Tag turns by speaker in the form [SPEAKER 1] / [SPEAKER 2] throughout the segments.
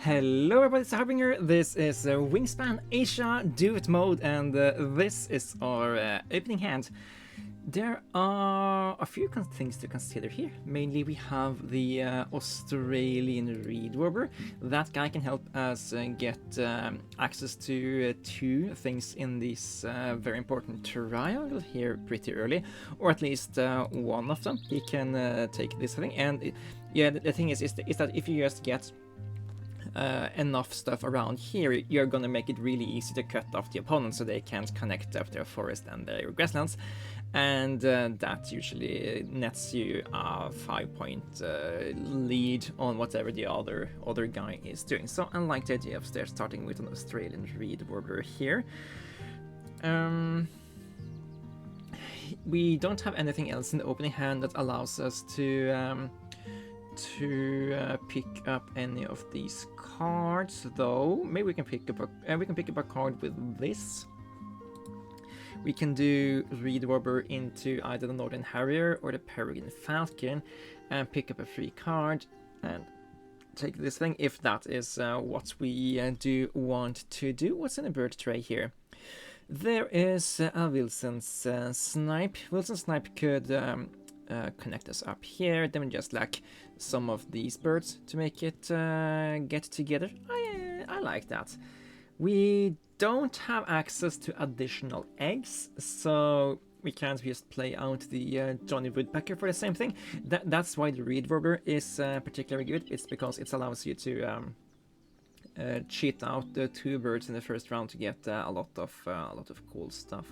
[SPEAKER 1] Hello everybody, it's Harbinger. This is Wingspan Asia Duet mode, and this is our opening hand. There are a few things to consider here. Mainly we have the Australian reed warbler. That guy can help us get access to two things in this very important triangle here pretty early, or at least one of them. He can take this thing, and yeah, the thing is that if you just get enough stuff around here, you're gonna make it really easy to cut off the opponent so they can't connect up their forest and their grasslands, and that usually nets you a 5-point lead on whatever the other guy is doing. So I like the idea of starting with an Australian reed warbler here. We don't have anything else in the opening hand that allows us to pick up any of these cards, though. Maybe we can pick up a card with this. We can do Reed Warbler into either the Northern Harrier or the Peregrine Falcon and pick up a free card and take this thing if that is what we do want to do. What's in the bird tray here? There is a Wilson's Snipe. Wilson's Snipe could connect us up here, then we just lack some of these birds to make it get together. I like that. We don't have access to additional eggs, so we can't just play out the Johnny Woodpecker for the same thing. That's why the Reed Warbler is particularly good. It's because it allows you to cheat out the two birds in the first round to get a lot of cool stuff.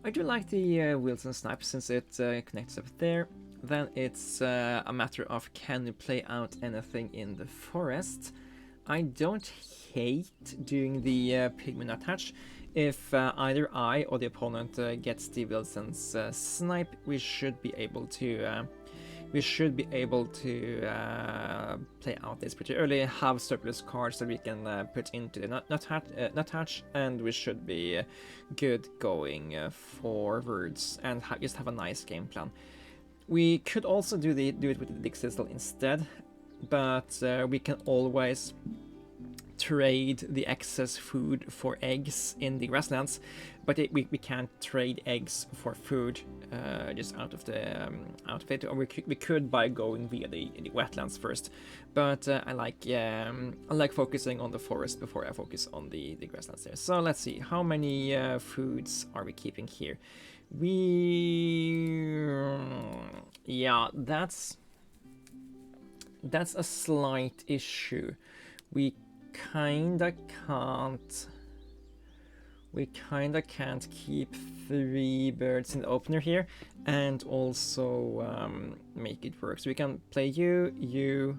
[SPEAKER 1] I do like the Wilson Snipe since it connects up there. Then it's a matter of can you play out anything in the forest. I don't hate doing the pigment attach. If either I or the opponent gets the Wilson's Snipe, we should be able to play out this pretty early, have surplus cards that we can put into the nut hatch, and we should be good going forwards and just have a nice game plan. We could also do it with the Dick Sizzle instead, but we can always trade the excess food for eggs in the grasslands, but we can't trade eggs for food just out of it. Or we could by going via the wetlands first, but I like focusing on the forest before I focus on the grasslands there. So let's see, how many foods are we keeping here? Yeah, that's a slight issue. We kinda can't keep 3 birds in the opener here and also make it work. So we can play you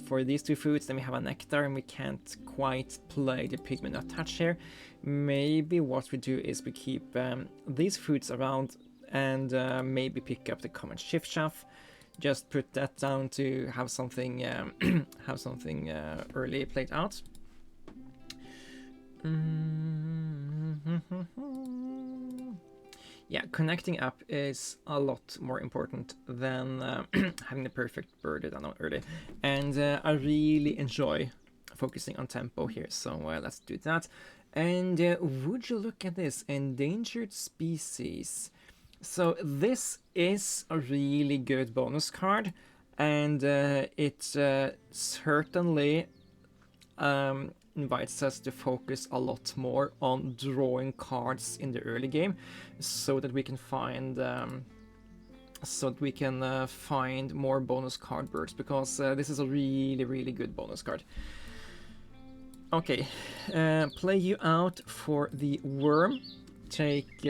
[SPEAKER 1] for these 2 foods, then we have a nectar, and we can't quite play the pigment attach here. Maybe what we do is we keep these foods around and maybe pick up the common shift shaft. Just put that down to have something early played out. Yeah, connecting up is a lot more important than having the perfect bird down early, and I really enjoy focusing on tempo here, so let's do that. And would you look at this, endangered species? So this is a really good bonus card, and it certainly invites us to focus a lot more on drawing cards in the early game, so that we can find find more bonus card birds, because this is a really good bonus card. Okay, play you out for the worm. Take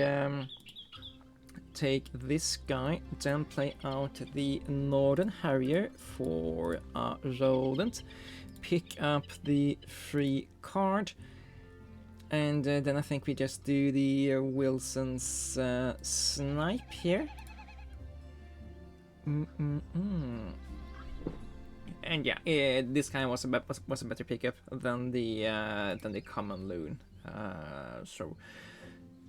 [SPEAKER 1] this guy, then play out the Northern Harrier for a rodent, pick up the free card, and then I think we just do the Wilson's Snipe here. And yeah, this guy was a better pickup than the common loon. So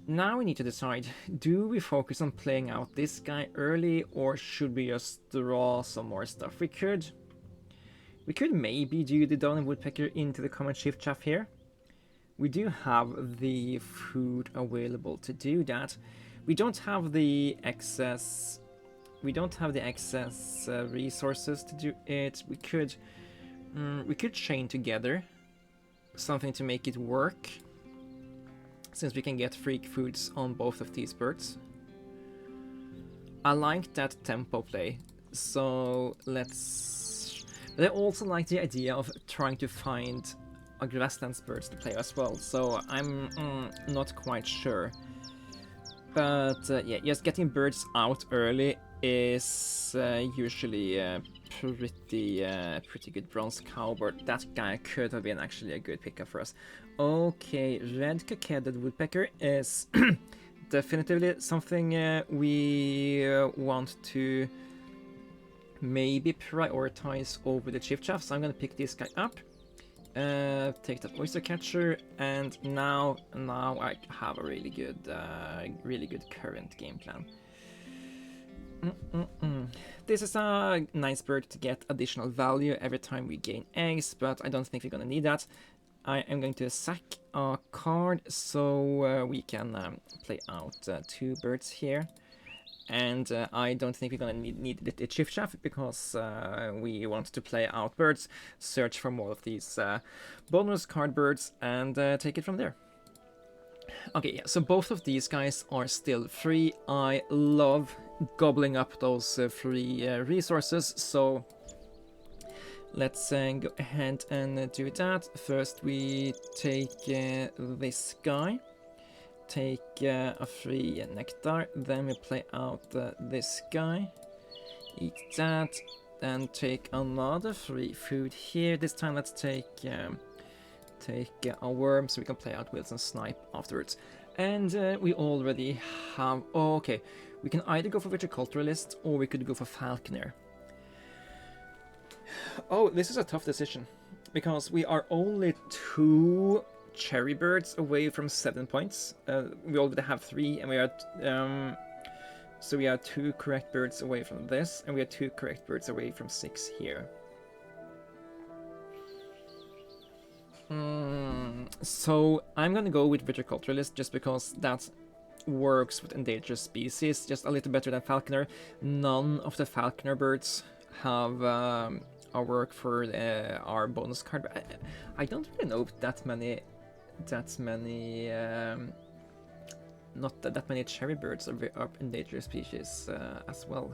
[SPEAKER 1] now we need to decide, do we focus on playing out this guy early, or should we just draw some more stuff? We could We could maybe do the Downy Woodpecker into the common shift chaff here. We do have the food available to do that. We don't have the excess. We don't have the excess resources to do it. We could chain together something to make it work, since we can get freak foods on both of these birds. I like that tempo play, so let's... But I also like the idea of trying to find a grasslands birds to play as well, so I'm not quite sure. But yeah, just getting birds out early is usually pretty good bronze cowbird. That guy could have been actually a good pickup for us. Okay, red cockaded woodpecker is definitively something we want to maybe prioritize over the chiffchaff. So I'm gonna pick this guy up, take that oyster catcher, and now I have a really good current game plan. This is a nice bird to get additional value every time we gain eggs, but I don't think we're gonna need that. I am going to sack a card so we can play out 2 birds here. And I don't think we're gonna need the chiffchaff because we want to play out birds, search for more of these bonus card birds, and take it from there. Okay, yeah, so both of these guys are still free. I love gobbling up those free resources, so let's go ahead and do that. First we take this guy, take a free nectar, then we play out this guy, eat that, then take another free food here. This time let's take a worm so we can play out Wilson Snipe afterwards. And we already have... Oh, okay, we can either go for viticulturalist or we could go for falconer. Oh, this is a tough decision because we are only 2 cherry birds away from 7 points. We already have 3, and we are so we are 2 correct birds away from this, and we are 2 correct birds away from 6 here. So I'm gonna go with viticulturalist just because that works with endangered species just a little better than falconer. None of the falconer birds have our work for our bonus card. But I don't really know that many not that many cherry birds are endangered species as well.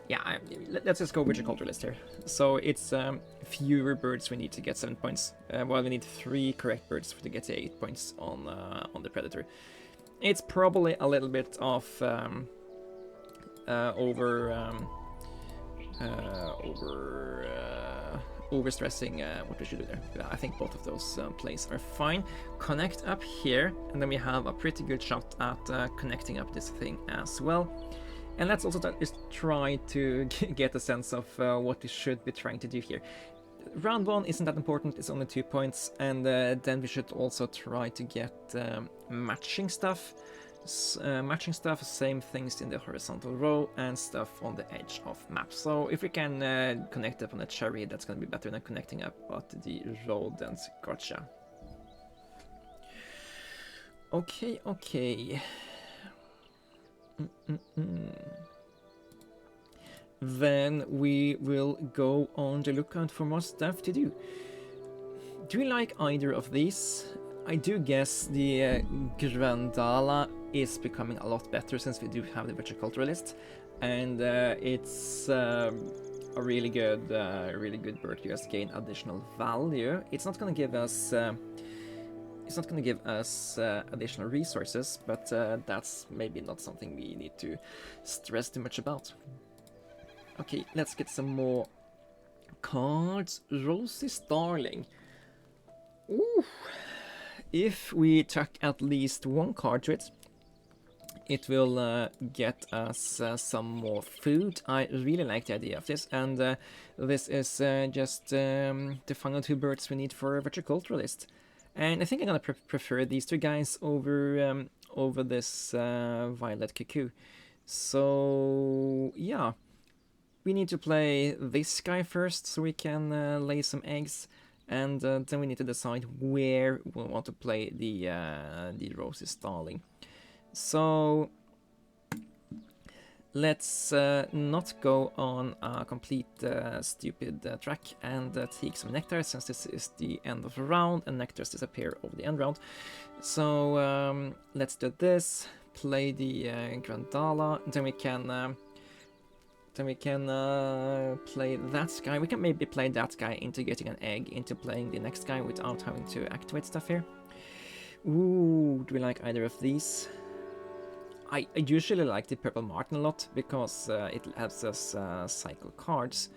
[SPEAKER 1] Yeah, let's just go viticulturalist here. So it's fewer birds we need to get 7 points. Well, we need 3 correct birds to get 8 points on the predator. It's probably a little bit of overstressing what we should do there. I think both of those plays are fine. Connect up here, and then we have a pretty good shot at connecting up this thing as well. And let's also just try to get a sense of what we should be trying to do here. Round 1 isn't that important, it's only 2 points, and then we should also try to get matching stuff. Same things in the horizontal row and stuff on the edge of map. So if we can connect up on a cherry, that's going to be better than connecting up at the rodents. Gotcha. Okay. Then we will go on the lookout for more stuff to do. Do we like either of these? I do guess the Grandala is becoming a lot better since we do have the viticulturalist, and it's a really good bird to just gain additional value. It's not going to give us additional resources, but that's maybe not something we need to stress too much about. Okay, let's get some more cards. Rosy Starling. Ooh. If we tuck at least 1 card to it, it will get us some more food. I really like the idea of this, and this is just the final 2 birds we need for a viticulturalist. And I think I'm gonna prefer these 2 guys over this violet cuckoo. So yeah, we need to play this guy first so we can lay some eggs, and then we need to decide where we want to play the Rosie Starling. So let's not go on a complete stupid track and take some nectar, since this is the end of the round and nectars disappear over the end round. So let's do this, play the Grandala, then we can play that guy. We can maybe play that guy into getting an egg into playing the next guy without having to activate stuff here. Ooh, do we like either of these? I usually like the Purple Martin a lot because it lets us cycle cards,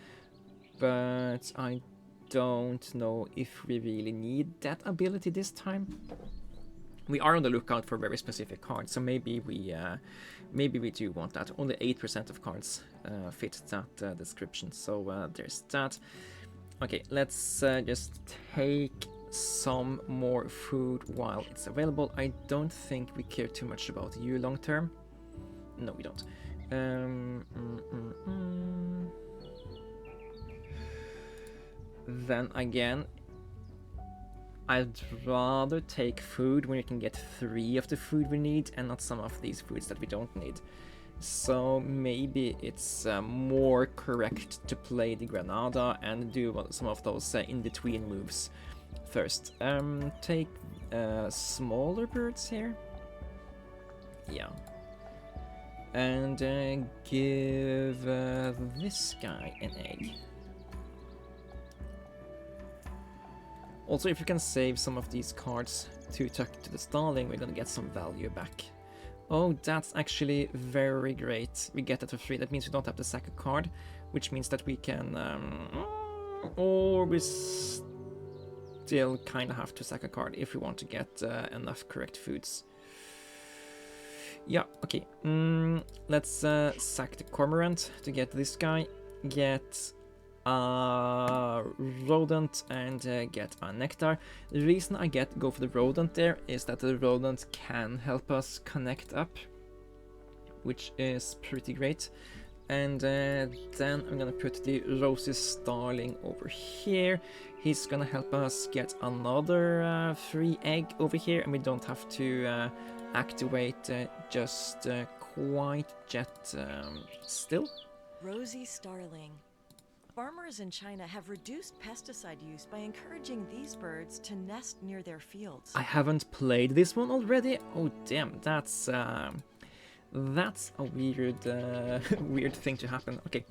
[SPEAKER 1] but I don't know if we really need that ability this time. We are on the lookout for very specific cards, so maybe we do want that. Only 8% of cards fit that description, so there's that. Okay, let's just take some more food while it's available. I don't think we care too much about you long term. No, we don't. Then again, I'd rather take food when we can get 3 of the food we need and not some of these foods that we don't need. So maybe it's more correct to play the Granada and do some of those in-between moves first. Take smaller birds here. Yeah. And give this guy an egg. Also, if you can save some of these cards to tuck to the Starling, we're gonna get some value back. Oh, that's actually very great. We get that for free. That means we don't have to sack a card, which means that we can... or we still kind of have to sack a card if we want to get enough correct foods. Yeah, okay. Let's sack the Cormorant to get this guy, get a Rodent, and get a Nectar. The reason I go for the Rodent there is that the Rodent can help us connect up, which is pretty great. And then I'm gonna put the Rosie Starling over here. He's gonna help us get another free egg over here, and we don't have to activate just quite yet still.
[SPEAKER 2] Rosie Starling. Farmers in China have reduced pesticide use by encouraging these birds to nest near their fields.
[SPEAKER 1] I haven't played this one already. Oh damn, that's a weird weird thing to happen. Okay.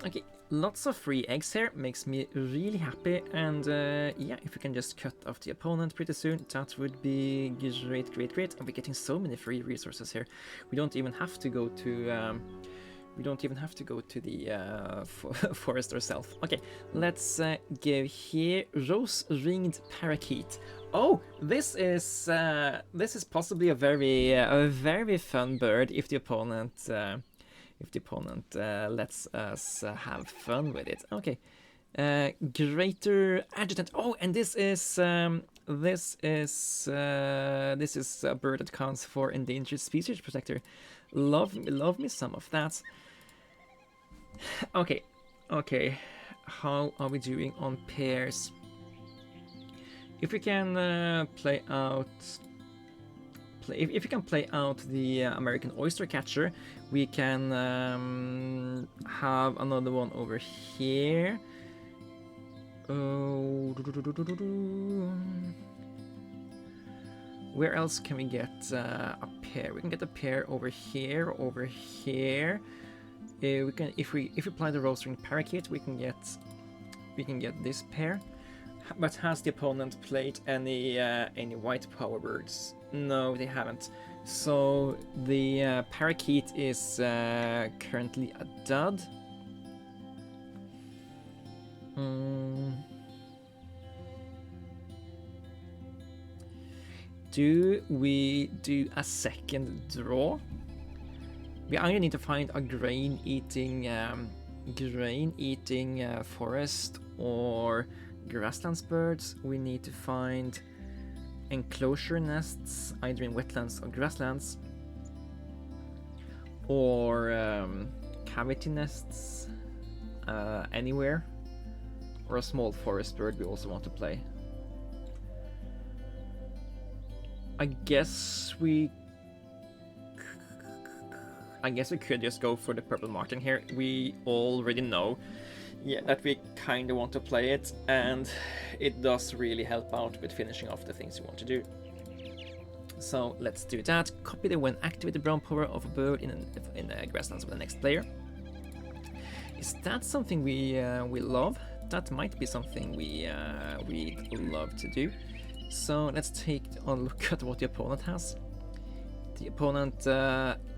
[SPEAKER 1] Okay, lots of free eggs here, makes me really happy, and yeah, if we can just cut off the opponent pretty soon, that would be great, great, great. And we're getting so many free resources here. We don't even have to go to the forest ourselves. Okay, let's give here Rose-ringed Parakeet. Oh, this is possibly a very fun bird if the opponent lets us have fun with it. Okay, Greater Adjutant. Oh, and this is a bird that counts for Endangered Species Protector. Love me some of that. Okay, how are we doing on pairs? If we can play out the American Oyster Catcher, we can have another one over here. Where else can we get a pair? We can get a pair over here, we can, if we apply the Rose-ringed Parakeet, we can get this pair. But has the opponent played any white power birds? No, they haven't. So the Parakeet is currently a dud. Do we do a second draw? We either need to find a grain-eating forest or grasslands birds. We need to find enclosure nests either in wetlands or grasslands, or cavity nests anywhere, or a small forest bird we also want to play. I guess we could just go for the purple martin here. We already know, yeah, that we kind of want to play it, and it does really help out with finishing off the things you want to do. So let's do that. Copy the when activate the brown power of a bird in the grasslands of the next player. Is that something we love? That might be something we'd love to do. So let's take a look at what the opponent has. The opponent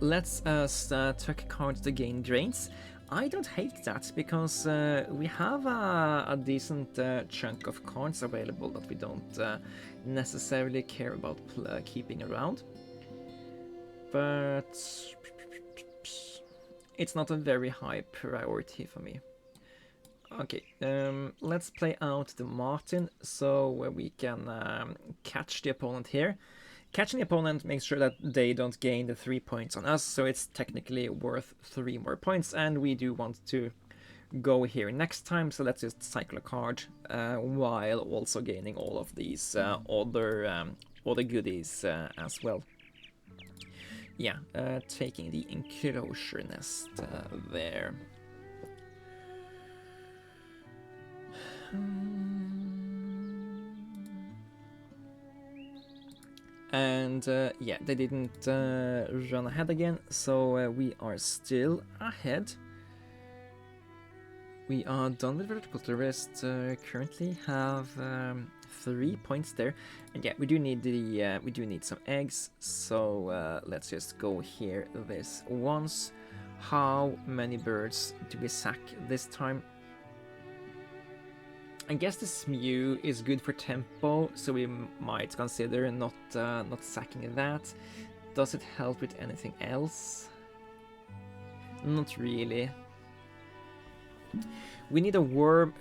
[SPEAKER 1] lets us tuck cards to gain drains. I don't hate that, because we have a decent chunk of cards available that we don't necessarily care about keeping around. But it's not a very high priority for me. Okay, let's play out the Martin so we can catch the opponent here. Catching the opponent makes sure that they don't gain the 3 points on us, so it's technically worth 3 more points, and we do want to go here next time, so let's just cycle a card while also gaining all of these other goodies as well. Yeah, taking the enclosure nest there. And yeah, they didn't run ahead again, so we are still ahead. We are done with vertical tourist. Currently have 3 points there, and yeah, we do need some eggs. So let's just go here this once. How many birds do we sack this time? I guess the Smew is good for tempo, so we might consider not sacking that. Does it help with anything else? Not really. We need a worm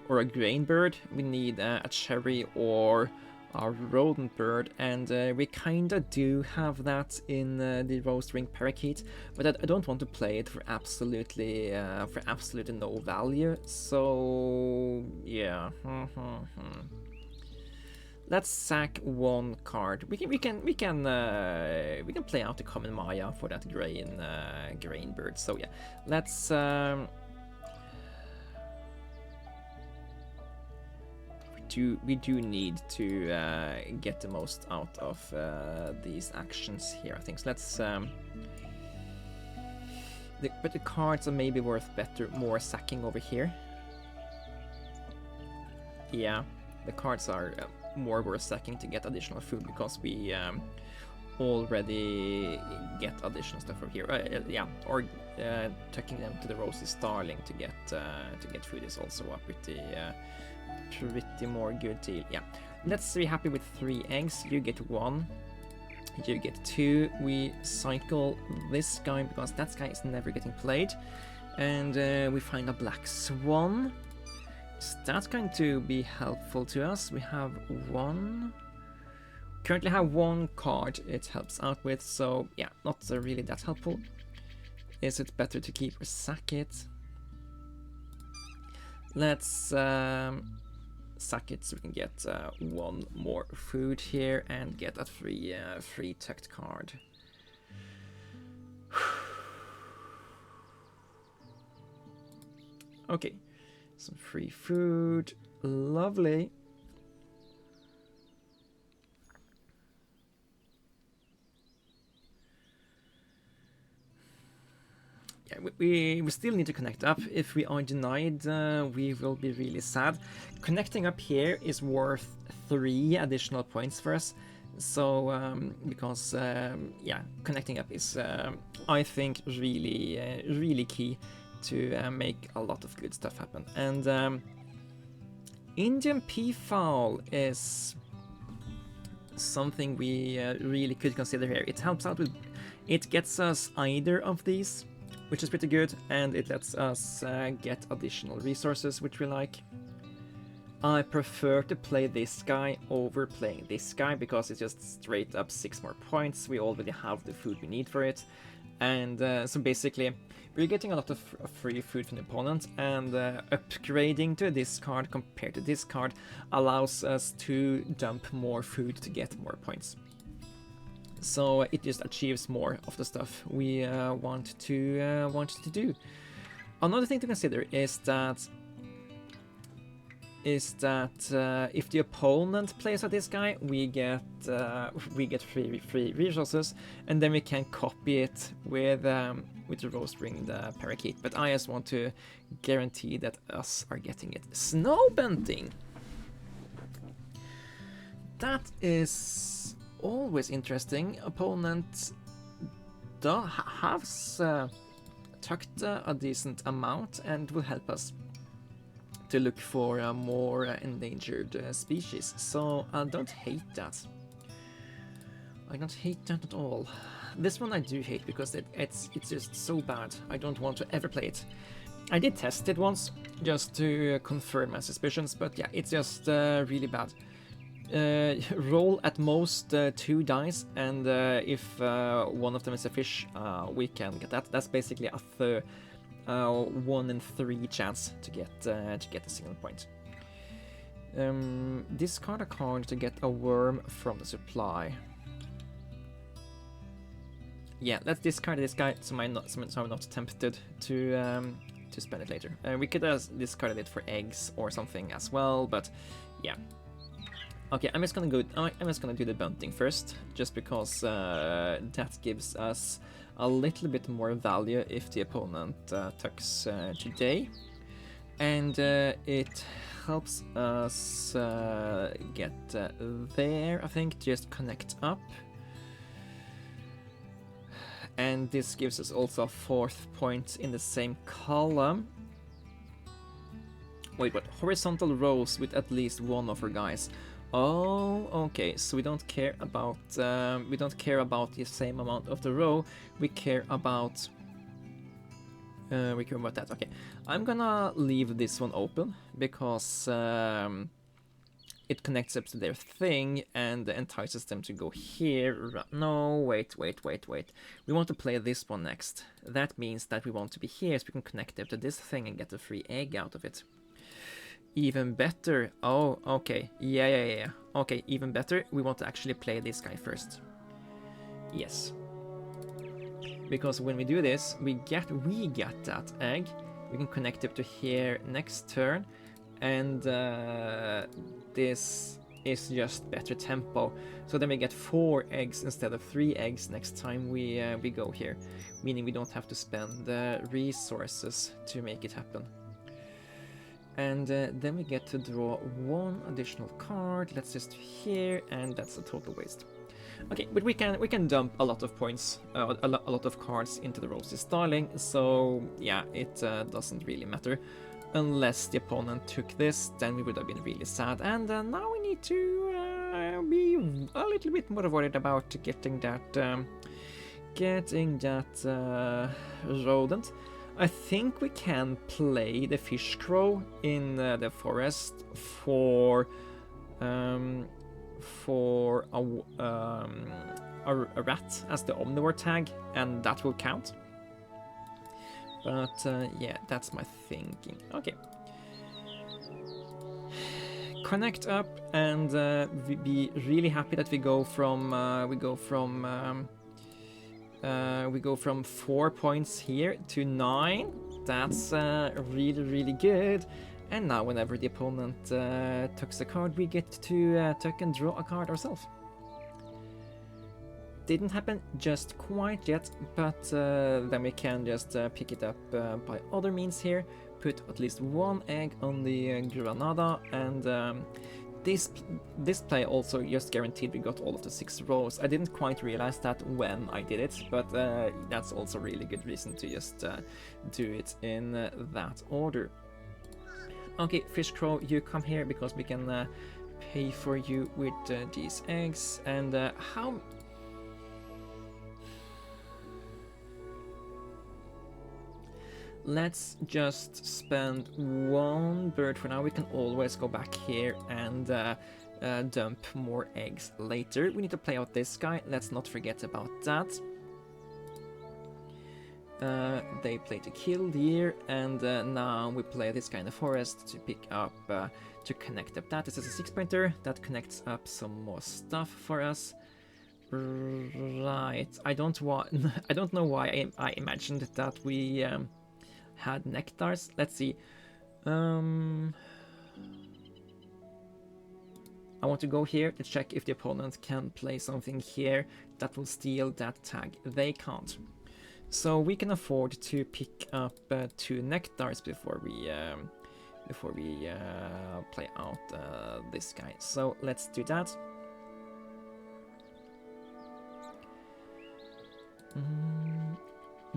[SPEAKER 1] or a grain bird. We need a cherry or a rodent bird, and we kinda do have that in the roast ring parakeet, but I don't want to play it for absolutely no value. So yeah, let's sack 1 card. We can play out the common Maya for that grain bird. So yeah, let's. We do need to get the most out of these actions here, I think. So let's but the cards are maybe worth more sacking over here. Yeah, the cards are more worth sacking to get additional food, because we already get additional stuff from here. Yeah, or tucking them to the rosy starling to get food is also a pretty more good deal. Yeah, let's be happy with 3 eggs. You get 1, you get 2. We cycle this guy because that guy is never getting played, and we find a black swan. Is that going to be helpful to us? We have 1. Currently have 1 card it helps out with, so yeah, not really that helpful. Is it better to keep or sack it? Let's sack it so we can get 1 more food here and get a free tucked card. Okay, some free food, lovely. Yeah, we still need to connect up. If we are denied, we will be really sad. Connecting up here is worth 3 additional points for us. So, because, yeah, connecting up is, I think, really key to make a lot of good stuff happen. And Indian peafowl is something we really could consider here. It helps out with, it gets us either of these, which is pretty good, and it lets us get additional resources, which we like. I prefer to play this guy over playing this guy, because it's just straight up 6 more points. We already have the food we need for it. And so basically, we're getting a lot of free food from the opponent, and upgrading to this card compared to this card allows us to dump more food to get more points. So it just achieves more of the stuff we want to do. Another thing to consider is that if the opponent plays with this guy, we get free resources, and then we can copy it with the roast ring, the parakeet. But I just want to guarantee that us are getting it. Snow bunting. That is always interesting. Opponent has tucked a decent amount and will help us to look for a more endangered species. So I don't hate that. I don't hate that at all. This one I do hate because it's just so bad. I don't want to ever play it. I did test it once just to confirm my suspicions, but yeah, it's just really bad. Roll at most 2 dice, and if one of them is a fish, we can get that. That's basically a 1 in 3 chance to get a single point. Discard a card to get a worm from the supply. Yeah, let's discard this guy so I'm not tempted to spend it later. We could have discarded it for eggs or something as well, but yeah. Okay, I'm just gonna do the bunting first, just because that gives us a little bit more value if the opponent tucks today, and it helps us get there. I think just connect up, and this gives us also a 4th point in the same column. Wait, what? Horizontal rows with at least one of our guys. Oh, okay. So we don't care about the same amount of the row. We care about that. Okay, I'm gonna leave this one open because it connects up to their thing and entices them to go here. No, wait. We want to play this one next. That means that we want to be here so we can connect up to this thing and get a free egg out of it. Even better. Oh, okay. Yeah. Okay, even better. We want to actually play this guy first. Yes. Because when we do this, we get that egg. We can connect it to here next turn, and this is just better tempo. So then we get 4 eggs instead of 3 eggs next time we go here, meaning we don't have to spend resources to make it happen. And then we get to draw 1 additional card. Let's just here, and that's a total waste. Okay, but we can dump a lot of points, a lot of cards into the Rosie Starling. So yeah, it doesn't really matter. Unless the opponent took this, then we would have been really sad. And now we need to be a little bit more worried about getting that rodent. I think we can play the fish crow in the forest for a rat as the omnivore tag, and that will count. But yeah, that's my thinking. Okay, connect up, and be really happy that we go from 4 points here to 9. That's really good. And now whenever the opponent tucks a card, we get to tuck and draw a card ourselves. Didn't happen just quite yet, but then we can just pick it up by other means here. Put at least 1 egg on the Granada, and this play also just guaranteed we got all of the 6 rows. I didn't quite realize that when I did it, but that's also a really good reason to just do it in that order. Okay, Fish Crow, you come here because we can pay for you with these eggs. And how... Let's just spend 1 bird for now. We can always go back here and dump more eggs later. We need to play out this guy. Let's not forget about that. They play to kill deer, and now we play this kind of forest to pick up, to connect up that. This is a 6-pointer that connects up some more stuff for us. Right, I don't know why I imagined that we had nectars. Let's see. I want to go here to check if the opponent can play something here that will steal that tag. They can't. So we can afford to pick up 2 nectars before we play out this guy. So let's do that.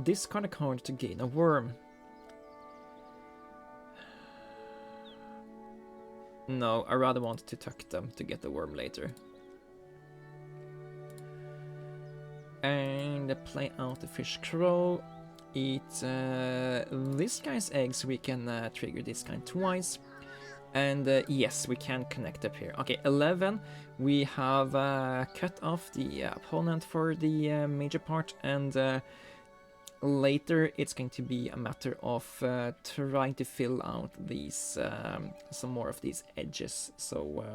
[SPEAKER 1] Discard a card to gain a worm. No, I rather want to tuck them to get the worm later. And play out the fish crow. Eat this guy's eggs. We can trigger this guy twice. And yes, we can connect up here. Okay, 11. We have cut off the opponent for the major part, and later it's going to be a matter of trying to fill out these some more of these edges. So,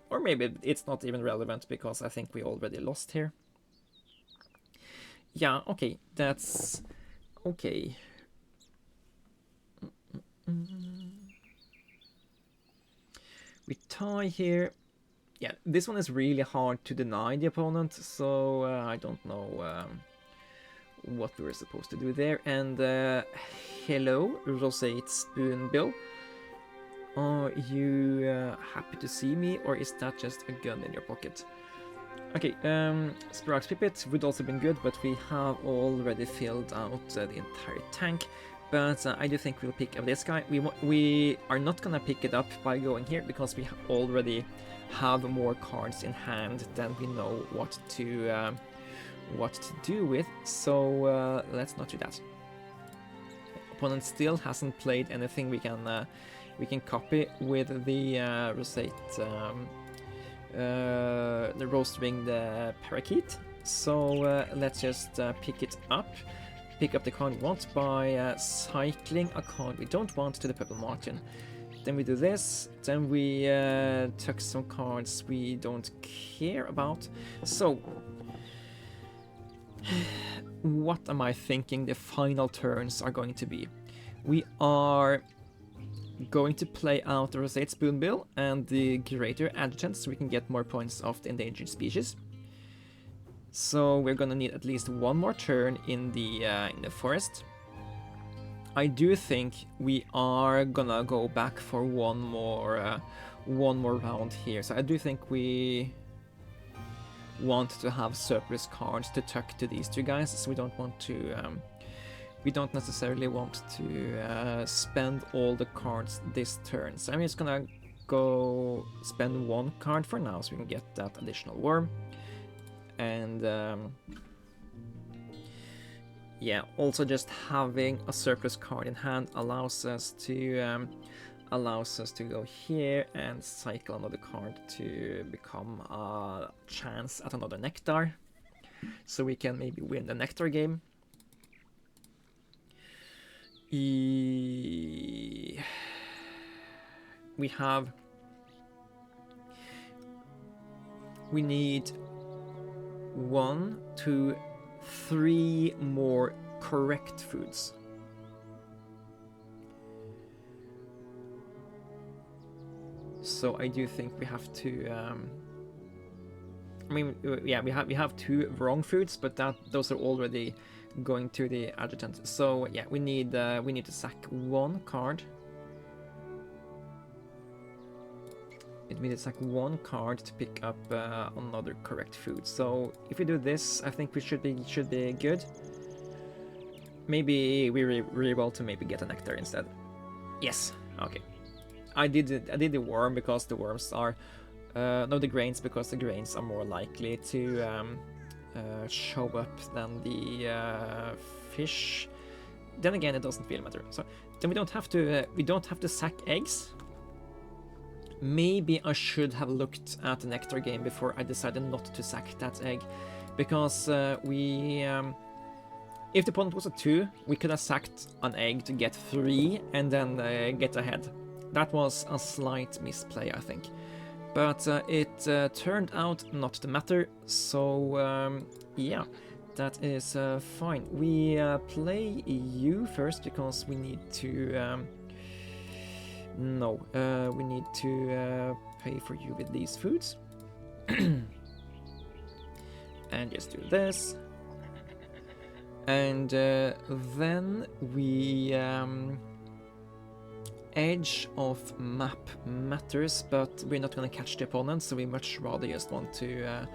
[SPEAKER 1] or maybe it's not even relevant because I think we already lost here. Yeah, okay, that's okay. We tie here. Yeah, this one is really hard to deny the opponent, so I don't know what we were supposed to do there. And hello, roseate spoonbill. Are you happy to see me, or is that just a gun in your pocket? Okay, Spirax Pipit would also been good, but we have already filled out the entire tank. But I do think we'll pick up this guy. We are not gonna pick it up by going here because we already have more cards in hand than we know what to do with. So let's not do that. Opponent still hasn't played anything we can copy with the roseate, the roast-winged parakeet. So let's just pick it up. Pick up the card we want by cycling a card we don't want to the purple margin. Then we do this, then we tuck some cards we don't care about. So, what am I thinking the final turns are going to be? We are going to play out the roseate spoonbill and the greater adjutant so we can get more points of the endangered species. So we're gonna need at least one more turn in the forest. I do think we are gonna go back for one more round here. So I do think we want to have surplus cards to tuck to these 2 guys. So we don't want to, we don't necessarily want to spend all the cards this turn. So I'm just gonna go spend 1 card for now so we can get that additional worm. And yeah, also just having a surplus card in hand allows us to go here and cycle another card to become a chance at another nectar, so we can maybe win the nectar game. We need 1, 2, 3 more correct foods. So I do think we have to. I mean, yeah, we have 2 wrong foods, but those are already going to the adjutant. So yeah, we need to sack 1 card. We need to sack 1 card to pick up another correct food. So if we do this, I think we should be good. Maybe we re-roll to maybe get a nectar instead. Yes. Okay. I did the worm because the worms are no, the grains because the grains are more likely to show up than the fish. Then again, it doesn't really matter. So then we don't have to sack eggs. Maybe I should have looked at the nectar game before I decided not to sack that egg, because if the opponent was a 2, we could have sacked an egg to get 3 and then get ahead. That was a slight misplay, I think. But it turned out not to matter, so yeah, that is fine. We play you first because we need to... we need to pay for you with these foods. And just do this. And then we... edge of map matters, but we're not going to catch the opponent, so we much rather just want to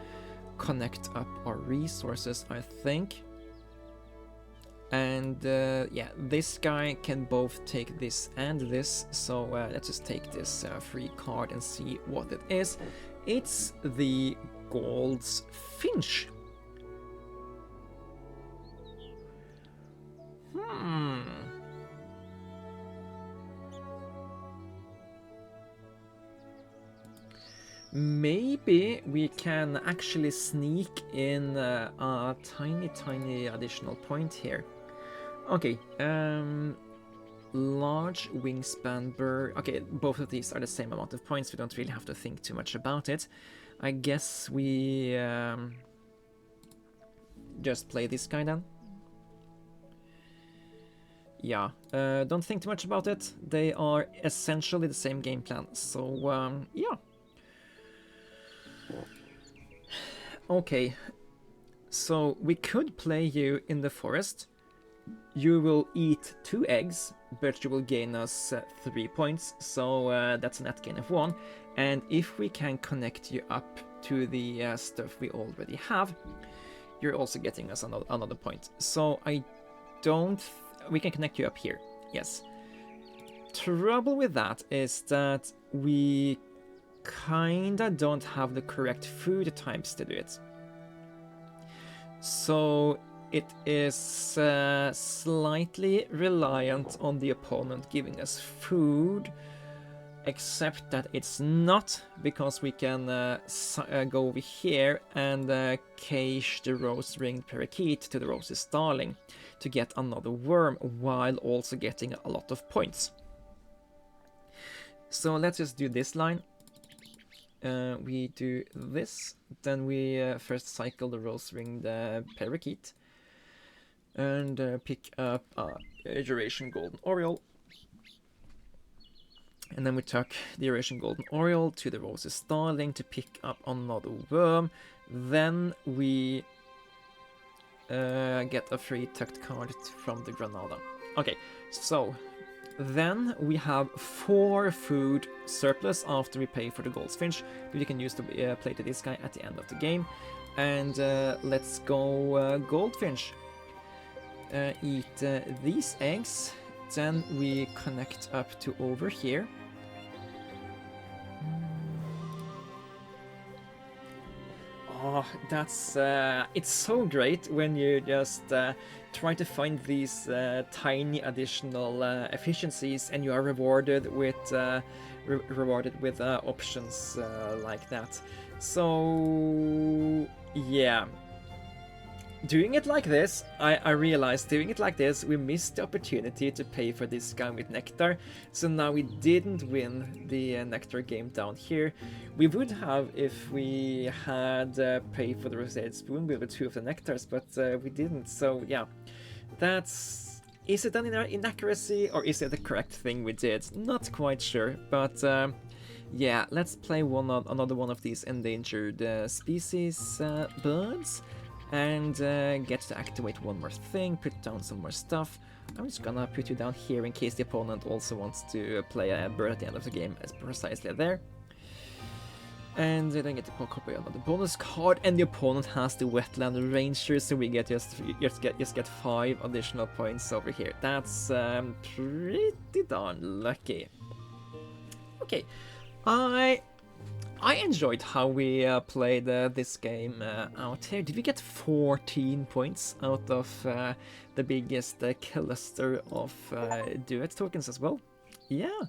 [SPEAKER 1] connect up our resources, I think. And yeah, this guy can both take this and this, so let's just take this free card and see what it is. It's the Gold's Finch. Maybe we can actually sneak in a tiny additional point here. Okay, large wingspan bird. Okay, both of these are the same amount of points. We don't really have to think too much about it. I guess we just play this guy then. Yeah, don't think too much about it. They are essentially the same game plan, so yeah. Okay, so we could play you in the forest. You will eat 2 eggs, but you will gain us 3 points, so that's a net gain of 1. And if we can connect you up to the stuff we already have, you're also getting us another point. So I don't... we can connect you up here, yes. Trouble with that is that we kinda don't have the correct food types to do it. So it is slightly reliant on the opponent giving us food, except that it's not, because we can go over here and cage the rose-ringed parakeet to the rose's darling to get another worm, while also getting a lot of points. So let's just do this line. We do this, then we first cycle the rose-ringed parakeet and pick up a Eurasian golden oriole. And then we tuck the Eurasian golden oriole to the rose's darling to pick up another worm. Then we get a free tucked card from the Granada. Okay, so then we have 4 food surplus after we pay for the goldfinch that we can use to play to this guy at the end of the game. And let's go goldfinch. Eat these eggs. Then we connect up to over here. Oh, that's... it's so great when you just try to find these tiny additional efficiencies, and you are rewarded with options like that. So yeah, doing it like this, I realized doing it like this, we missed the opportunity to pay for this guy with nectar. So now we didn't win the nectar game down here. We would have if we had paid for the roseate spoon with 2 of the nectars, but we didn't. So yeah, that's... is it an inaccuracy, or is it the correct thing we did? Not quite sure, but yeah, let's play another one of these endangered species birds. And get to activate one more thing, put down some more stuff. I'm just gonna put you down here in case the opponent also wants to play a bird at the end of the game, as precisely there. And then get to copy another bonus card, and the opponent has the wetland ranger, so we get just get 5 additional points over here. That's pretty darn lucky. Okay, I enjoyed how we played this game out here. Did we get 14 points out of the biggest cluster of duet tokens as well? Yeah.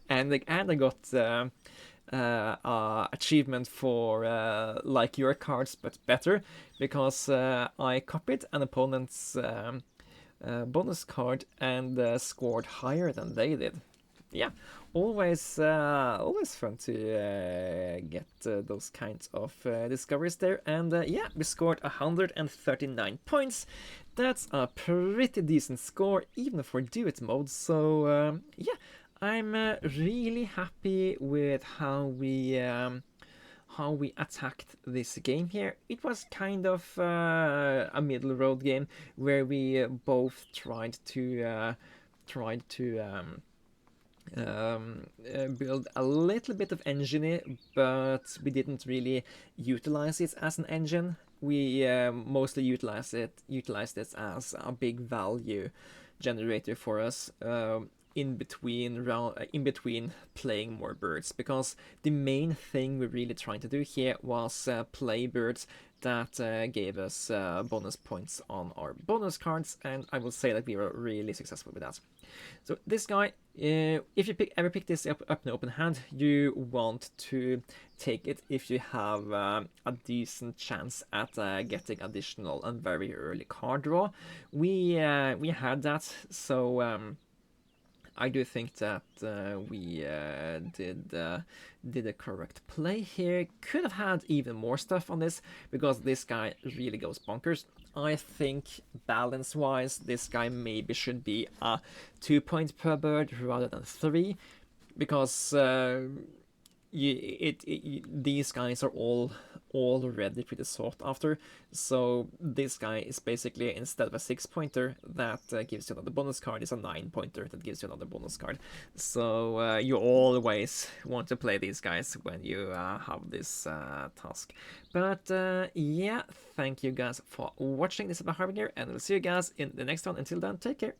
[SPEAKER 1] and I got achievement for like your cards but better, because I copied an opponent's bonus card and scored higher than they did. Yeah, always fun to get those kinds of discoveries there. And yeah, we scored 139 points. That's a pretty decent score even for duet mode. So yeah, I'm really happy with how we attacked this game here. It was kind of a middle road game where we both tried to build a little bit of engine, but we didn't really utilize it as an engine. We mostly utilized it as a big value generator for us in between playing more birds, because the main thing we're really trying to do here was play birds that gave us bonus points on our bonus cards, and I will say that we were really successful with that. So this guy, if you ever pick this up in open hand, you want to take it if you have a decent chance at getting additional and very early card draw. We had that, so I do think that we did a correct play here. Could have had even more stuff on this, because this guy really goes bonkers. I think balance-wise, this guy maybe should be a 2 point per bird rather than 3, because these guys are all already pretty sought after. So this guy is basically, instead of a 6-pointer that gives you another bonus card, is a 9-pointer that gives you another bonus card. So you always want to play these guys when you have this task. But yeah, thank you guys for watching. This is the Harbinger, and we'll see you guys in the next one. Until then, take care.